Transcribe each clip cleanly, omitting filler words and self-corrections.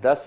10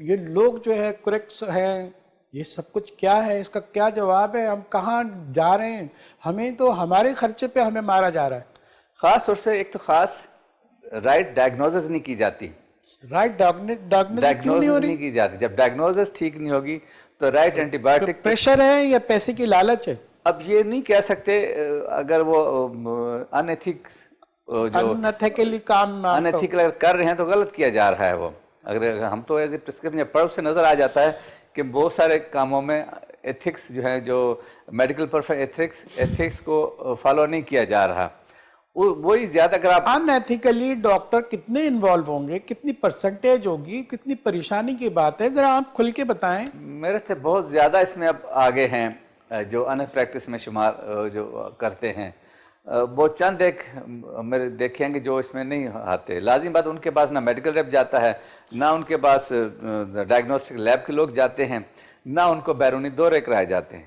یہ لوگ جو ہے کریکٹس ہیں، یہ سب کچھ کیا ہے، اس کا کیا جواب ہے، ہم کہاں جا رہے ہیں؟ ہمیں تو ہمارے خرچے پہ ہمیں مارا جا رہا ہے. خاص طور سے ایک تو خاص رائٹ ڈائگنوزز نہیں کی جاتی. رائٹ ڈائگنوسس کیوں نہیں ہو ڈائگنوزز رہی؟ نہیں کی جاتی. جب ڈائگنوزز ٹھیک نہیں ہوگی تو رائٹ اینٹی بایوٹک. پریشر ہے یا پیسے کی لالچ ہے؟ اب یہ نہیں کہہ سکتے، اگر وہ انیتھکس جو انتھیکلی کام انیتھیکل اگر کر رہے ہیں تو غلط کیا جا رہا ہے وہ. اگر ہم تو ایز اے پرسکرپشن پڑھ سے نظر آ جاتا ہے کہ بہت سارے کاموں میں ایتھکس جو ہے، جو میڈیکل ایتھکس کو فالو نہیں کیا جا رہا. وہی زیادہ اگر آپ ان ایتھیکلی ڈاکٹر کتنے انوالو ہوں گے، کتنی پرسنٹیج ہوگی، کتنی پریشانی کی بات ہے، ذرا آپ کھل کے بتائیں. میرے سے بہت زیادہ اس میں اب آگے ہیں جو ان پریکٹس میں شمار جو کرتے ہیں. وہ چند ایک میرے دیکھیں گے جو اس میں نہیں آتے. لازم بات ان کے پاس نہ میڈیکل ریپ جاتا ہے، نہ ان کے پاس ڈائگنوسٹک لیب کے لوگ جاتے ہیں، نہ ان کو بیرونی دورے کرائے جاتے ہیں.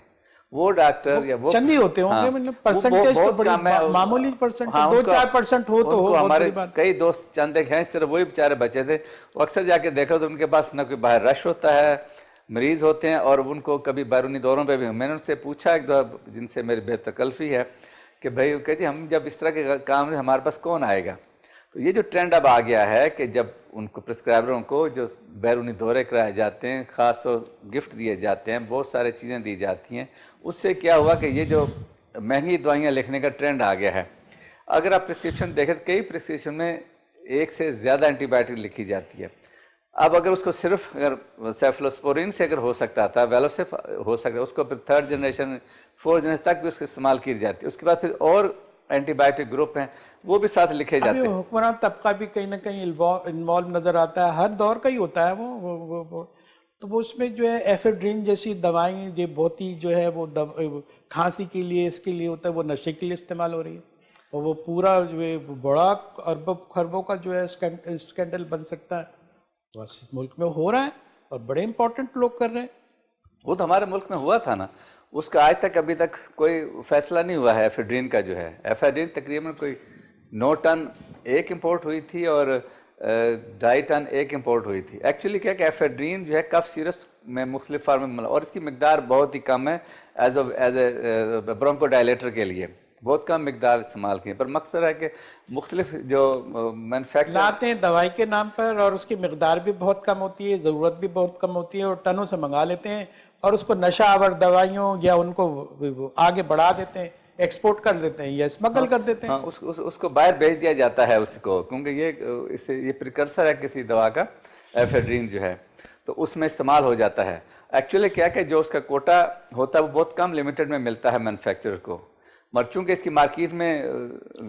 وہ ڈاکٹر یا وہ چند ہی ہوتے ہوں گے، مطلب پرسنٹیج تو بڑی معمولی پرسنٹ، 2-4% ہو تو ہو. ہمارے کئی دوست چند ایک ہیں، صرف وہی بیچارے بچے تھے. وہ اکثر جا کے دیکھو تو ان کے پاس نہ کوئی باہر رش ہوتا ہے، مریض ہوتے ہیں، اور ان کو کبھی بیرونی دوروں پہ بھی. میں نے ان سے پوچھا ایک دو جن سے میری بے تکلفی ہے کہ بھائی کہتی ہم جب اس طرح کے کام ہمارے پاس کون آئے گا. تو یہ جو ٹرینڈ اب آ گیا ہے کہ جب ان کو پرسکرائبروں کو جو بیرونی دورے کرائے جاتے ہیں، خاص طور گفٹ دیے جاتے ہیں، بہت سارے چیزیں دی جاتی ہیں. اس سے کیا ہوا کہ یہ جو مہنگی دوائیاں لکھنے کا ٹرینڈ آ گیا ہے. اگر آپ پرسکرپشن دیکھیں، کئی پرسکرپشن میں ایک سے زیادہ اینٹی بایوٹک لکھی جاتی ہے. اب اگر اس کو صرف اگر سیفلوسپورین سے اگر ہو سکتا تھا، ویلوسیف ہو سکتا ہے، اس کو پھر 3rd جنریشن 4th جنریشن تک بھی اس کا استعمال کی جاتی ہے. اس کے بعد پھر اور اینٹی بایوٹک گروپ ہیں وہ بھی ساتھ لکھے جاتے ہیں. حکمران طبقہ بھی کہیں نہ کہیں انوالو نظر آتا ہے، ہر دور کا ہی ہوتا ہے وہ. تو وہ اس میں جو ہے ایفیڈرین جیسی دوائیں جو بہت ہی جو ہے وہ کھانسی کے لیے، اس کے لیے ہوتا ہے، وہ نشے کے لیے استعمال ہو رہی ہے. اور وہ پورا جو ہے بڑا اربوں خربوں کا جو ہے اسکینڈل بن سکتا ہے. بس اس ملک میں ہو رہا ہے اور بڑے امپورٹنٹ لوگ کر رہے ہیں. وہ تو ہمارے ملک میں ہوا تھا نا، اس کا آج تک ابھی تک کوئی فیصلہ نہیں ہوا ہے. ایفیڈرین کا جو ہے، ایفیڈرین تقریباً کوئی 9 ٹن ایک امپورٹ ہوئی تھی اور 2.5 ٹن ایک امپورٹ ہوئی تھی. ایکچولی کیا کہ ایفیڈرین جو ہے کف سیرپ میں مختلف فارم میں، اور اس کی مقدار بہت ہی کم ہے ایز اے برونکو ڈائلیٹر کے لیے. بہت کم مقدار استعمال کی ہے، پر مقصد ہے کہ مختلف جو مینوفیکچر لاتے ہیں دوائی کے نام پر، اور اس کی مقدار بھی بہت کم ہوتی ہے، ضرورت بھی بہت کم ہوتی ہے، اور ٹنوں سے منگا لیتے ہیں اور اس کو نشہ آور دوائیوں یا ان کو آگے بڑھا دیتے ہیں، ایکسپورٹ کر دیتے ہیں یا اسمگل کر دیتے ہیں. اس کو باہر بھیج دیا جاتا ہے اس کو، کیونکہ یہ پریکرسر ہے کسی دوا کا. ایفیڈرین جو ہے تو اس میں استعمال ہو جاتا ہے. ایکچولی کیا کہ جو اس کا کوٹا ہوتا ہے وہ بہت کم لمیٹڈ میں ملتا ہے مینوفیکچرر کو، مگر چونکہ اس کی مارکیٹ میں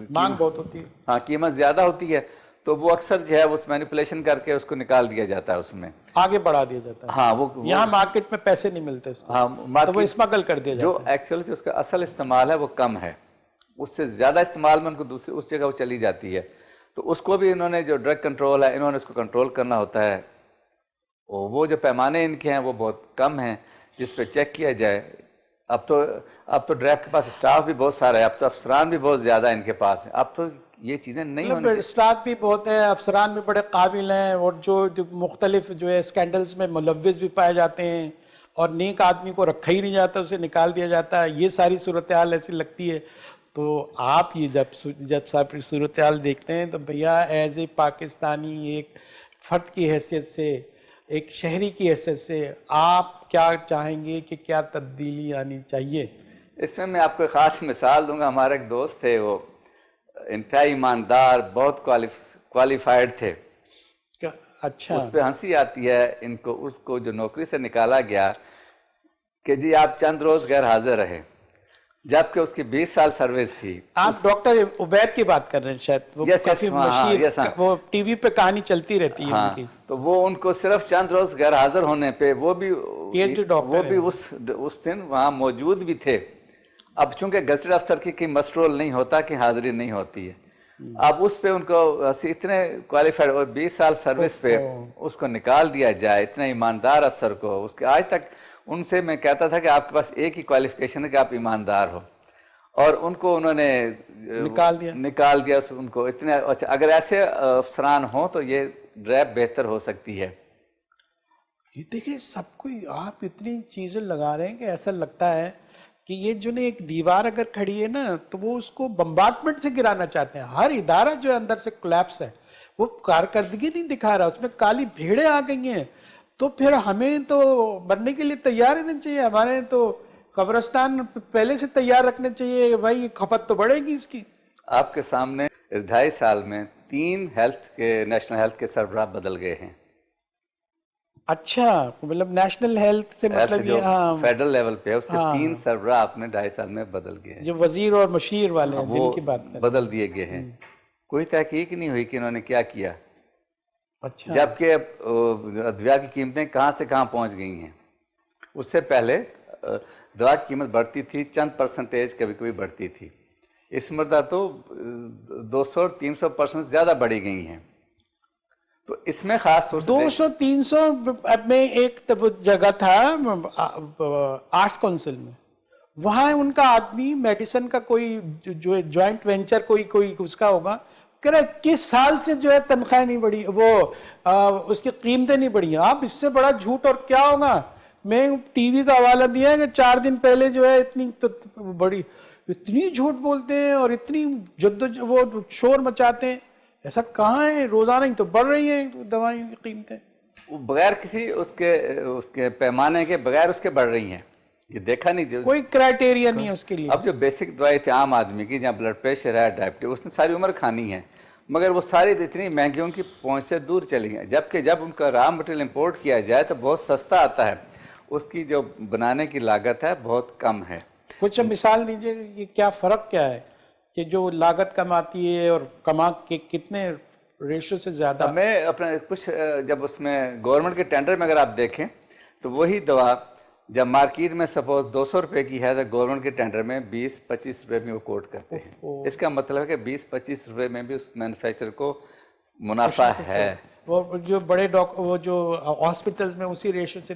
مانگ بہت ہوتی ہے، ہاں قیمت زیادہ ہوتی ہے، تو وہ اکثر جو ہے اس مینیپولیشن کر کے اس کو نکال دیا جاتا ہے، اس میں آگے بڑھا دیا جاتا ہے. ہاں وہ یہاں مارکیٹ میں پیسے نہیں ملتے، ہاں تو وہ اسمگل کر دیا جو جاتا ہے. ایکچولی جو اس کا اصل استعمال ہے وہ کم ہے، اس سے زیادہ استعمال میں ان کو دوسری اس جگہ وہ چلی جاتی ہے. تو اس کو بھی انہوں نے جو ڈرگ کنٹرول ہے، انہوں نے اس کو کنٹرول کرنا ہوتا ہے. وہ جو پیمانے ان کے ہیں وہ بہت کم ہیں جس پہ چیک کیا جائے. اب تو ڈریپ کے پاس اسٹاف بھی بہت سارا ہے، اب تو افسران بھی بہت زیادہ ان کے پاس ہیں. اب تو یہ چیزیں نہیں ہونی چاہیے. اسٹاف بھی بہت ہے، افسران بھی بڑے قابل ہیں، اور جو مختلف جو ہے اسکینڈلز میں ملوث بھی پائے جاتے ہیں، اور نیک آدمی کو رکھا ہی نہیں جاتا، اسے نکال دیا جاتا ہے. یہ ساری صورتحال ایسی لگتی ہے. تو آپ یہ جب صورتحال دیکھتے ہیں تو بھیا ایز اے پاکستانی ایک فرد کی حیثیت سے، ایک شہری کی حیثیت سے آپ کیا چاہیں گے کہ کیا تبدیلی آنی چاہیے؟ اس میں آپ کو ایک خاص مثال دوں گا. ہمارے ایک دوست تھے، وہ انتہائی ایماندار، بہت کوالیفائڈ تھے. اچھا، اس پہ ہنسی آتی ہے ان کو، اس کو جو نوکری سے نکالا گیا کہ جی آپ چند روز غیر حاضر رہے، جبکہ اس کی 20 سال سروس تھی. آپ ڈاکٹر عبید کی بات کر رہے ہیں شاید، وہ کافی مشہور، وہ ٹی وی پہ کہانی چلتی رہتی ہے ان کی. تو وہ ان کو صرف چند روز غیر حاضر ہونے پہ، وہ بھی اس دن وہاں موجود بھی تھے. اب چونکہ گزٹڈ افسر کی مسٹرول نہیں ہوتا کہ حاضری نہیں ہوتی ہے، اب اس پہ ان کو اتنے کوالیفائڈ اور 20 سال سروس پہ اس کو نکال دیا جائے، اتنے ایماندار افسر کو. اس کے آج تک ان سے میں کہتا تھا کہ آپ کے پاس ایک ہی کوالیفیکیشن ہے کہ آپ ایماندار ہو، اور ان کو انہوں نے نکال دیا ان کو. اتنے اگر ایسے افسران ہوں تو یہ ریپ بہتر ہو سکتی ہے. یہ دیکھیں سب کو آپ اتنی چیزیں لگا رہے ہیں کہ ایسا لگتا ہے کہ یہ جو نے ایک دیوار اگر کھڑی ہے نا تو وہ اس کو بمبارڈمنٹ سے گرانا چاہتے ہیں. ہر ادارہ جو ہے اندر سے کولیپس ہے, وہ کارکردگی نہیں دکھا رہا, اس میں کالی بھیڑیں آ گئی ہیں. تو پھر ہمیں تو مرنے کے لیے تیار رہنا چاہیے, ہمارے تو قبرستان پہلے سے تیار رکھنے چاہیے. بھائی کھپت تو بڑھے گی اس کی. آپ کے سامنے اس 2.5 سال میں 3 نیشنل ہیلتھ کے سربراہ بدل گئے ہیں. اچھا, مطلب نیشنل ہیلتھ سے مطلب جو یہ, ہاں, فیڈرل لیول پہ ہے اس کے 3 سربراہ اپنے 2.5 سال میں بدل گئے ہیں. جو وزیر اور مشیر والے ہیں جن کی بات کریں, بدل دیے گئے ہیں. کوئی تحقیق نہیں ہوئی کہ انہوں نے کیا کیا. اچھا, جبکہ ادویہ کی قیمتیں کہاں سے کہاں پہنچ گئی ہیں. اس سے پہلے دوا کی قیمت بڑھتی تھی, چند % کبھی کبھی بڑھتی تھی. اس مرتبہ تو 200-300% زیادہ بڑھی گئی ہیں. تو اس میں خاص طور سے 200-300 میں ایک جگہ تھا آرٹس کونسل میں, وہاں ان کا آدمی میڈیسن کا کوئی جو جوائنٹ وینچر کوئی اس کا ہوگا, کہہ رہا 21 سال سے جو ہے تنخواہ نہیں بڑھی, وہ اس کی قیمتیں نہیں بڑھی. آپ اس سے بڑا جھوٹ اور کیا ہوگا. میں ٹی وی کا حوالہ دیا ہے کہ 4 دن پہلے جو ہے اتنی جھوٹ بولتے ہیں اور اتنی وہ شور مچاتے ہیں. ایسا کہاں ہے, روزانہ ہی تو بڑھ رہی ہیں دوائیوں کی قیمتیں, بغیر کسی اس کے پیمانے کے بغیر اس کے بڑھ رہی ہیں. یہ دیکھا نہیں, کوئی کرائٹیریا نہیں ہے اس کے لیے. اب جو بیسک دوائی تھی عام آدمی کی, جہاں بلڈ پریشر ہے, ڈائبٹیز, اس نے ساری عمر کھانی ہے, مگر وہ ساری اتنی مہنگی ان کی پہنچ سے دور چلی گئی. جبکہ جب ان کا را مٹیریل امپورٹ کیا جائے تو بہت سستا آتا ہے, اس کی جو بنانے کی لاگت ہے بہت کم ہے. کچھ مثال دیجیے کہ کیا فرق کیا ہے کہ جو لاگت کم آتی ہے اور کما کے کتنے ریشو سے زیادہ. میں اپنے کچھ جب اس میں گورنمنٹ کے ٹینڈر میں اگر آپ دیکھیں تو وہی دوا جب مارکیٹ میں سپوز 200 روپے کی ہے تو گورنمنٹ کے ٹینڈر میں 20-25 روپے میں وہ کوٹ کرتے ہیں. اس کا مطلب ہے کہ 20-25 روپے میں بھی اس مینوفیکچر کو منافع ہے. وہ جو بڑے وہ جو ہاسپٹلز میں اسی ریشو سے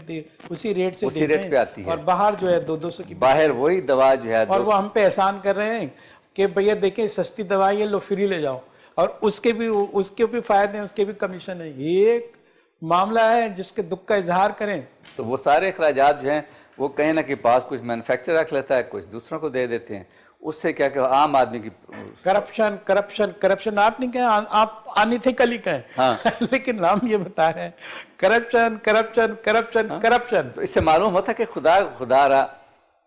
اسی ریٹ سے اسی ریٹ پہ آتی ہے, اور باہر جو ہے 200 کی باہر وہی دوا جو ہے, اور وہ ہم پہ احسان کر رہے ہیں کہ بھیا دیکھیں سستی دوائی ہے, لو فری لے جاؤ, اور اس کے بھی فائدے ہیں, اس کے بھی کمیشن ہے. یہ ایک معاملہ ہے جس کے دکھ کا اظہار کریں. تو وہ سارے اخراجات جو ہیں وہ کہیں نہ کہ پاس کچھ مینوفیکچر رکھ لیتا ہے, کچھ دوسروں کو دے دیتے ہیں. اس سے کیا کہ عام آدمی کی کرپشن آپ نہیں کہیں, آپ انیتھیکلی کہیں, لیکن ہم یہ بتا رہے ہیں کرپشن. تو اس سے معلوم ہوتا ہے کہ خدا را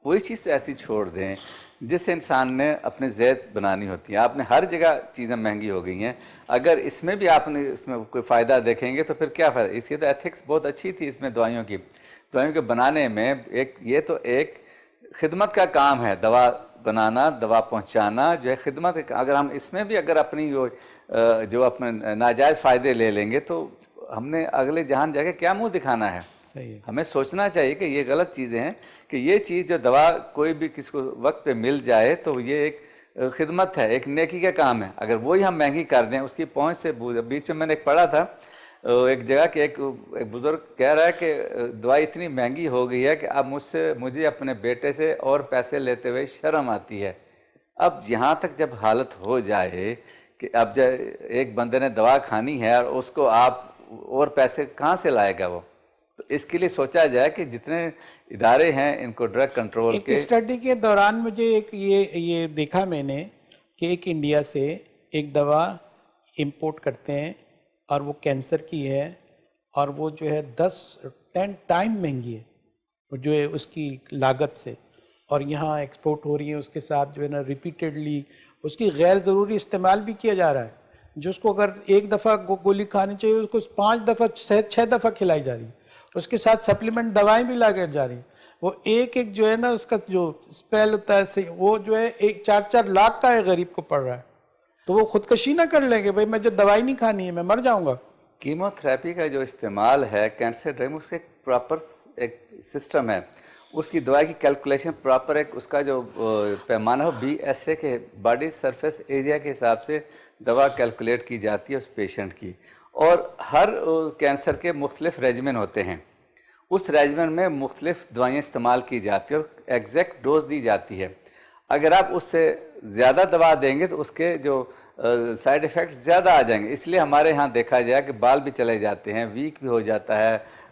وہی چیز ایسی چھوڑ دیں جس سے انسان نے اپنے ذات بنانی ہوتی ہے. آپ نے ہر جگہ چیزیں مہنگی ہو گئی ہیں, اگر اس میں بھی آپ نے اس میں کوئی فائدہ دیکھیں گے تو پھر کیا فائدہ. اس کی تو ایتھکس بہت اچھی تھی اس میں دوائیوں کے بنانے میں. یہ تو ایک خدمت کا کام ہے, دوا بنانا, دوا پہنچانا جو ہے خدمت. اگر ہم اس میں بھی اگر اپنی جو اپنے ناجائز فائدے لے لیں گے تو ہم نے اگلے جہان جا کے کیا منہ دکھانا ہے. ہمیں سوچنا چاہیے کہ یہ غلط چیزیں ہیں, کہ یہ چیز جو دوا کوئی بھی کسی کو وقت پہ مل جائے تو یہ ایک خدمت ہے, ایک نیکی کا کام ہے. اگر وہی ہم مہنگی کر دیں اس کی پہنچ سے, بیچ میں نے ایک پڑھا تھا ایک جگہ کہ ایک بزرگ کہہ رہا ہے کہ دوائی اتنی مہنگی ہو گئی ہے کہ اب مجھے اپنے بیٹے سے اور پیسے لیتے ہوئے شرم آتی ہے. اب یہاں تک جب حالت ہو جائے کہ اب جب ایک بندے نے دوا کھانی ہے اور اس کو آپ اور پیسے کہاں سے لائے گا وہ, تو اس کے لیے سوچا جائے کہ جتنے ادارے ہیں ان کو ڈرگ کنٹرول کے. اسٹڈی کے دوران مجھے ایک یہ دیکھا میں نے کہ ایک انڈیا سے ایک دوا امپورٹ کرتے ہیں اور وہ کینسر کی ہے, اور وہ جو ہے 10 ٹائم مہنگی ہے جو ہے اس کی لاگت سے, اور یہاں ایکسپورٹ ہو رہی ہے. اس کے ساتھ جو ہے نا ریپیٹڈلی اس کی غیر ضروری استعمال بھی کیا جا رہا ہے, جس کو اگر ایک دفعہ گولی کھانی چاہیے اس کو 5 دفعہ 6 دفعہ کھلائی جا رہی ہے. اس کے ساتھ سپلیمنٹ دوائیں بھی لاگے جا رہی ہیں. وہ ایک جو ہے نا اس کا جو اسپیل ہوتا ہے وہ جو ہے 4-4 لاکھ کا ہے, غریب کو پڑ رہا ہے. تو وہ خودکشی نہ کر لیں کہ بھائی میں جو دوائی نہیں کھانی ہے میں مر جاؤں گا. کیمو تھراپی کا جو استعمال ہے کینسر ڈرگ, اس کا ایک پراپر ایک سسٹم ہے. اس کی دوائی کی کیلکولیشن پراپر, ایک اس کا جو پیمانہ ہو BSA کے باڈی سرفیس ایریا کے حساب سے دوا کیلکولیٹ کی جاتی ہے اس پیشنٹ کی. اور ہر کینسر کے مختلف ریجمن ہوتے ہیں, اس ریجمن میں مختلف دوائیں استعمال کی جاتی ہیں اور ایگزیکٹ ڈوز دی جاتی ہے. اگر آپ اس سے زیادہ دوا دیں گے تو اس کے جو سائیڈ ایفیکٹ زیادہ آ جائیں گے. اس لیے ہمارے ہاں دیکھا جائے کہ بال بھی چلے جاتے ہیں, ویک بھی ہو جاتا ہے,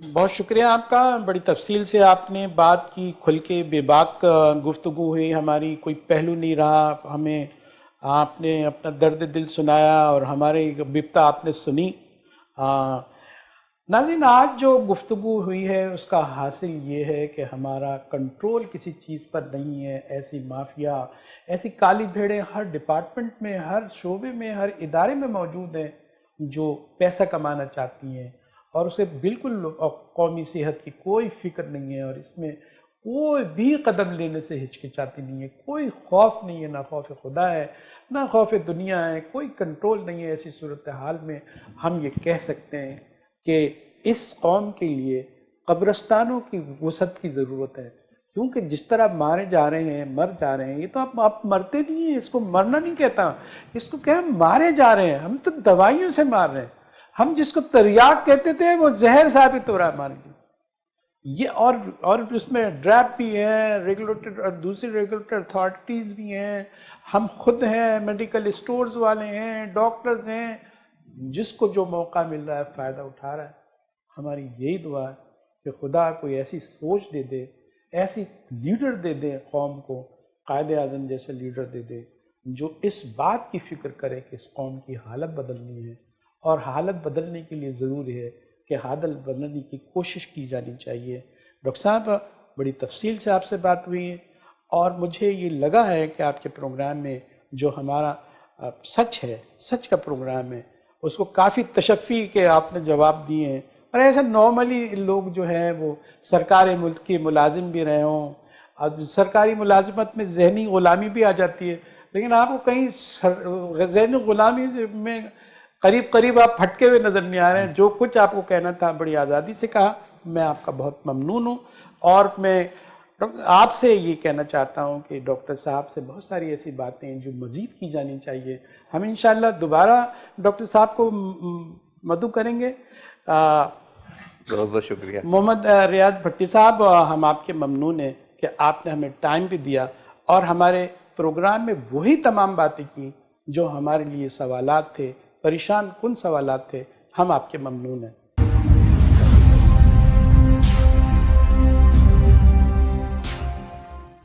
بہت شکریہ آپ کا، بڑی تفصیل سے آپ نے بات کی، کھل کے بے باک گفتگو ہوئی ہماری، کوئی پہلو نہیں رہا، ہمیں آپ نے اپنا درد دل سنایا اور ہماری بپتا آپ نے سنی۔ ناظرین، آج جو گفتگو ہوئی ہے اس کا حاصل یہ ہے کہ ہمارا کنٹرول کسی چیز پر نہیں ہے، ایسی مافیا، ایسی کالی بھیڑیں ہر ڈپارٹمنٹ میں، ہر شعبے میں، ہر ادارے میں موجود ہیں جو پیسہ کمانا چاہتی ہیں، اور اسے بالکل قومی صحت کی کوئی فکر نہیں ہے، اور اس میں کوئی بھی قدم لینے سے ہچکچاتی نہیں ہے، کوئی خوف نہیں ہے، نہ خوف خدا ہے نہ خوف دنیا ہے، کوئی کنٹرول نہیں ہے۔ ایسی صورتحال میں ہم یہ کہہ سکتے ہیں کہ اس قوم کے لیے قبرستانوں کی وسعت کی ضرورت ہے، کیونکہ جس طرح مارے جا رہے ہیں، مر جا رہے ہیں، یہ تو آپ مرتے نہیں ہیں، اس کو مرنا نہیں کہتا، اس کو کیا مارے جا رہے ہیں، ہم تو دوائیوں سے مار رہے ہیں، ہم جس کو تریاق کہتے تھے وہ زہر ثابت ہو رہا ہے ہمارے لیے یہ، اور اس میں ڈریپ بھی ہے، ریگولیٹر اور دوسری ریگولیٹر اتھارٹیز بھی ہیں، ہم خود ہیں، میڈیکل اسٹورز والے ہیں، ڈاکٹرز ہیں، جس کو جو موقع مل رہا ہے فائدہ اٹھا رہا ہے۔ ہماری یہی دعا ہے کہ خدا کوئی ایسی سوچ دے دے، ایسی لیڈر دے دے قوم کو، قائد اعظم جیسے لیڈر دے دے جو اس بات کی فکر کرے کہ اس قوم کی حالت بدلنی ہے، اور حالت بدلنے کے لیے ضروری ہے کہ حالت بدلنے کی کوشش کی جانی چاہیے۔ ڈاکٹر صاحب، بڑی تفصیل سے آپ سے بات ہوئی ہے، اور مجھے یہ لگا ہے کہ آپ کے پروگرام میں جو ہمارا سچ ہے، سچ کا پروگرام ہے، اس کو کافی تشفی کے آپ نے جواب دیے ہیں، اور ایسے نارملی لوگ جو ہیں وہ سرکاری ملک کے ملازم بھی رہے ہوں، اور سرکاری ملازمت میں ذہنی غلامی بھی آ جاتی ہے، لیکن آپ کو کہیں ذہنی غلامی میں قریب آپ پھٹکے ہوئے نظر نہیں آ رہے ہیں۔ جو کچھ آپ کو کہنا تھا بڑی آزادی سے کہا، میں آپ کا بہت ممنون ہوں، اور میں آپ سے یہ کہنا چاہتا ہوں کہ ڈاکٹر صاحب سے بہت ساری ایسی باتیں ہیں جو مزید کی جانی چاہیے۔ ہم انشاءاللہ دوبارہ ڈاکٹر صاحب کو مدعو کریں گے۔ بہت بہت شکریہ محمد ریاض بھٹی صاحب، ہم آپ کے ممنون ہیں کہ آپ نے ہمیں ٹائم بھی دیا اور ہمارے پروگرام میں وہی تمام باتیں کی جو ہمارے لیے سوالات تھے، پریشان کن سوالات تھے۔ ہم آپ کے ممنون ہیں۔